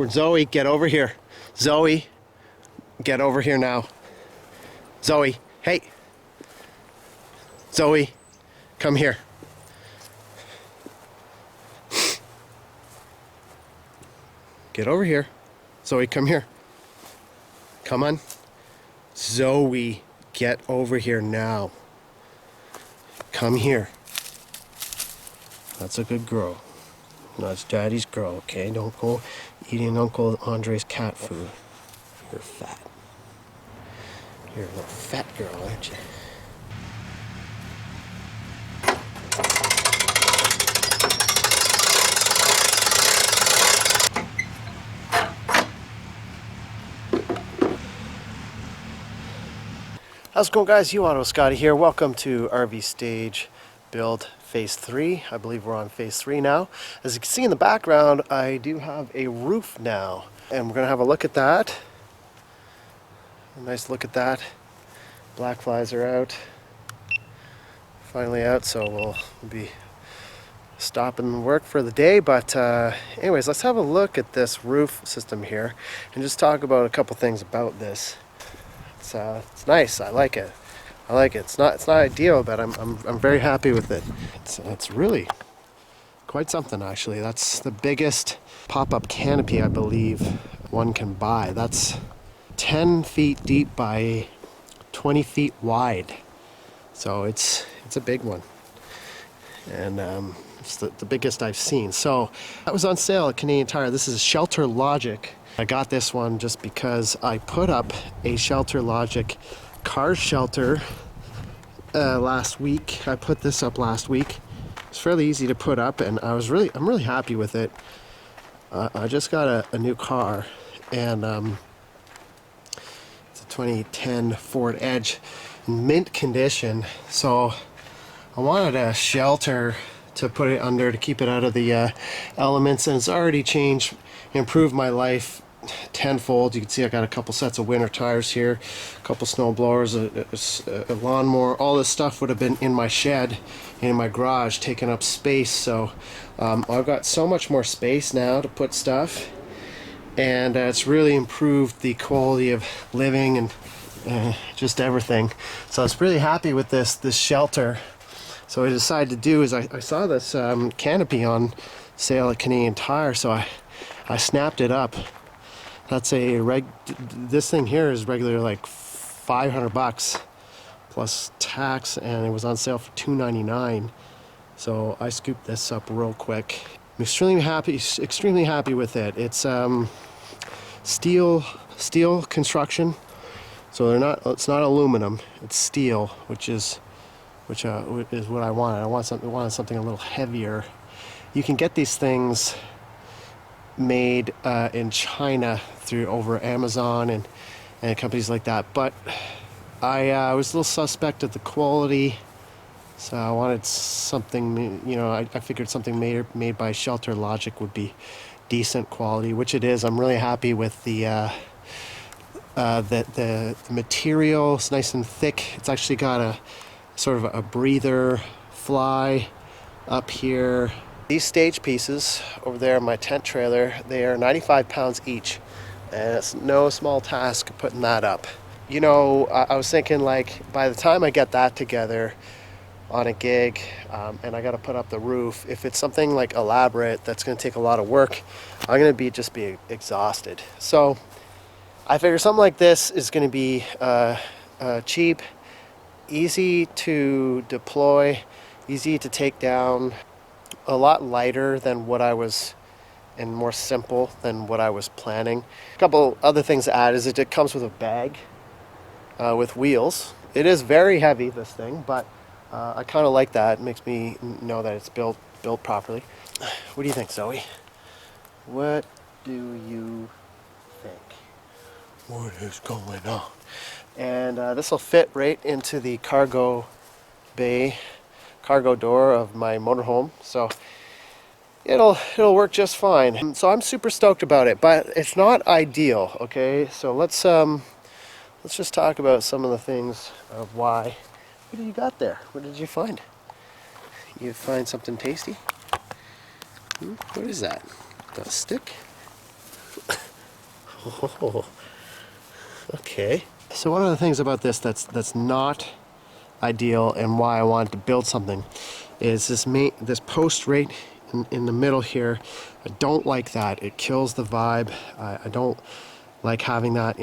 Zoey, get over here. Zoey, get over here now. Zoey, hey. Zoey, come here. Get over here. Zoey, come here. Come on. Zoey, get over here now. Come here. That's a good girl. That's Daddy's girl, okay? Don't go eating Uncle Andre's cat food. You're fat. You're a little fat girl, aren't you? How's it going, guys? Auto Scotty here. Welcome to RV Stage Build Phase 3. I believe we're on Phase 3 now. As you can see in the background, I do have a roof now. And we're going to have a look at that. A nice look at that. Black flies are out. Finally out, so we'll be stopping work for the day. But anyways, let's have a look at this roof system here and just talk about a couple things about this. It's nice. I like it. It's not ideal, but I'm very happy with it. It's really quite something, actually. That's the biggest pop-up canopy I believe one can buy. That's 10 feet deep by 20 feet wide. So it's a big one, and it's the biggest I've seen. So that was on sale at Canadian Tire. This is Shelter Logic. I got this one just because I put up a Shelter Logic car shelter last week. I put this up last week. It's fairly easy to put up, and I'm really happy with it. I just got a new car, and it's a 2010 Ford Edge, mint condition. So I wanted a shelter to put it under to keep it out of the elements, and it's already improved my life tenfold. You can see I got a couple sets of winter tires here, a couple snow blowers, a lawnmower. All this stuff would have been in my shed, in my garage, taking up space. So I've got so much more space now to put stuff, and it's really improved the quality of living and just everything. So I was really happy with this shelter. So what I decided to do is I saw this canopy on sale at Canadian Tire, so I snapped it up. That's this thing here is regular like $500 plus tax, and it was on sale for $299. So I scooped this up real quick. I'm extremely happy with it. It's steel construction, so it's not aluminum, it's steel, which is what I wanted. I wanted something a little heavier. You can get these things made in China over Amazon and companies like that, but I was a little suspect of the quality, so I wanted something, I figured something made by Shelter Logic would be decent quality, which it is. I'm really happy with the material. It's nice and thick. It's actually got a sort of a breather fly up here. These stage pieces over there in my tent trailer, they are 95 pounds each, and it's no small task putting that up. I was thinking, like, by the time I get that together on a gig, and I got to put up the roof, if it's something like elaborate that's going to take a lot of work, I'm going to just be exhausted. So I figure something like this is going to be cheap, easy to deploy, easy to take down, a lot lighter than what I was, and more simple than what I was planning. A couple other things to add is it comes with a bag with wheels. It is very heavy, this thing, but I kind of like that. It makes me know that it's built properly. What do you think, Zoey? What do you think? What is going on? And this will fit right into the cargo door of my motorhome, so it'll work just fine. So I'm super stoked about it, but it's not ideal. Okay, so let's just talk about some of the things of why. What do you got there? What did you find? You find something tasty? What is that? A stick? Oh, okay. So one of the things about this that's not ideal and why I wanted to build something is this post right in the middle here. I don't like that. It kills the vibe. I don't like having that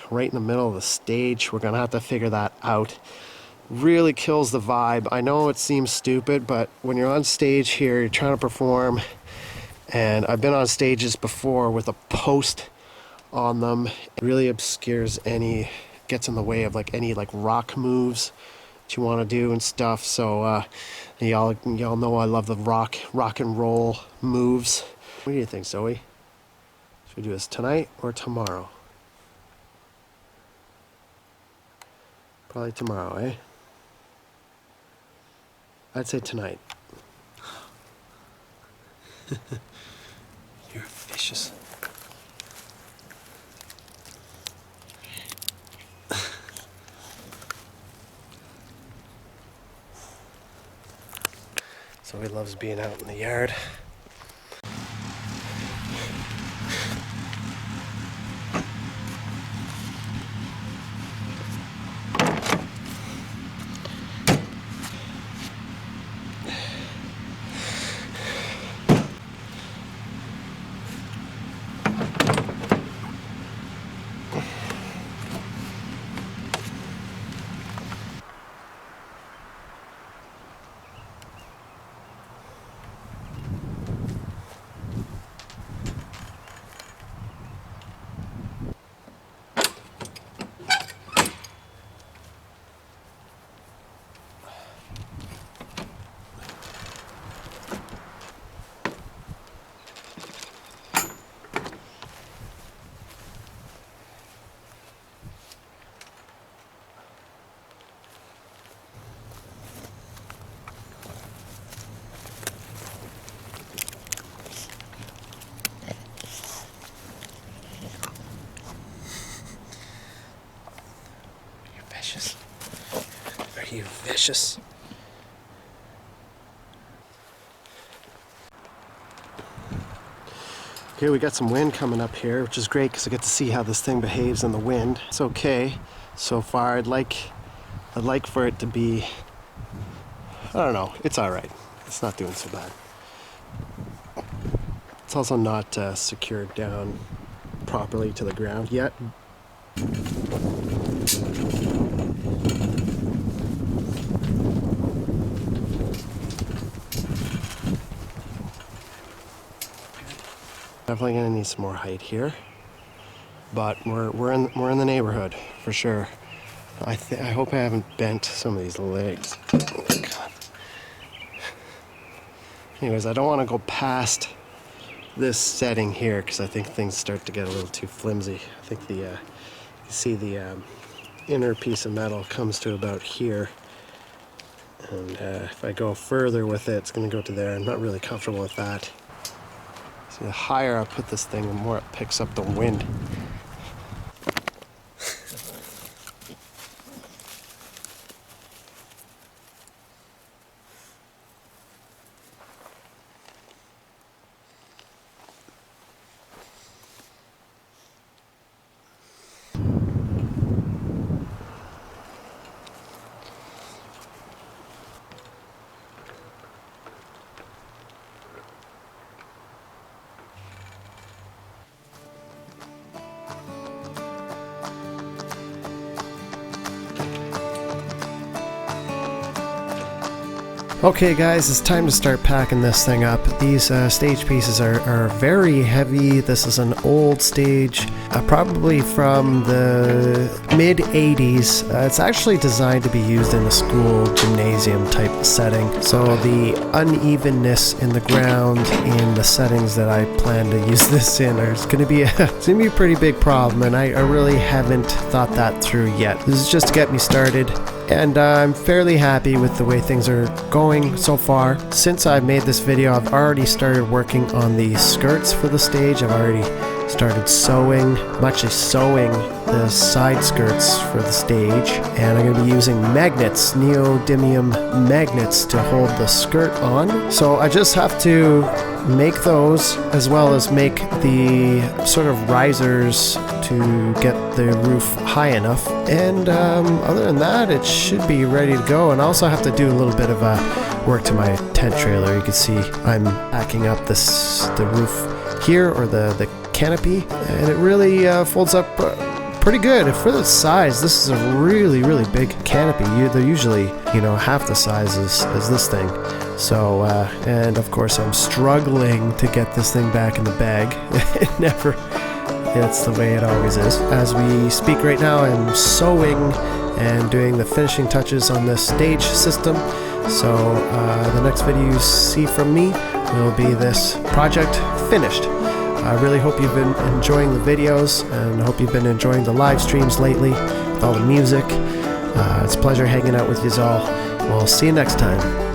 right in the middle of the stage. We're gonna have to figure that out. Really kills the vibe. I know it seems stupid, but when you're on stage here, you're trying to perform, and I've been on stages before with a post on them. It really obscures gets in the way of any rock moves that you want to do and stuff. So y'all know I love the rock and roll moves. What do you think, Zoe? Should we do this tonight or tomorrow? Probably tomorrow, eh? I'd say tonight. You're vicious. So he loves being out in the yard. Are you vicious? Okay, we got some wind coming up here, which is great because I get to see how this thing behaves in the wind. It's okay so far. I'd like for it to be, I don't know, it's alright. It's not doing so bad. It's also not secured down properly to the ground yet. Definitely gonna need some more height here, but we're in the neighborhood for sure. I hope I haven't bent some of these legs. Oh my God. Anyways, I don't want to go past this setting here because I think things start to get a little too flimsy. I think you see the inner piece of metal comes to about here, and if I go further with it, it's going to go to there. I'm not really comfortable with that. See, the higher I put this thing, the more it picks up the wind. Okay guys, it's time to start packing this thing up. These stage pieces are very heavy. This is an old stage, probably from the mid 80s. It's actually designed to be used in a school gymnasium type setting. So the unevenness in the ground in the settings that I plan to use this in is going to be a pretty big problem, and I really haven't thought that through yet. This is just to get me started. And I'm fairly happy with the way things are going so far. Since I made this video, I've already started working on the skirts for the stage. I've already started sewing. I'm actually sewing the side skirts for the stage, and I'm going to be using magnets, neodymium magnets, to hold the skirt on. So I just have to make those, as well as make the sort of risers to get the roof high enough. And other than that, it should be ready to go. And I also have to do a little bit of work to my tent trailer. You can see I'm backing up the roof here, or the canopy, and it really folds up pretty good for the size. This is a really big canopy. They're usually, you know, half the size as this thing. So and of course I'm struggling to get this thing back in the bag. It's the way it always is. As we speak right now, I'm sewing and doing the finishing touches on this stage system. So the next video you see from me will be this project finished. I really hope you've been enjoying the videos, and I hope you've been enjoying the live streams lately with all the music. It's a pleasure hanging out with you all. We'll see you next time.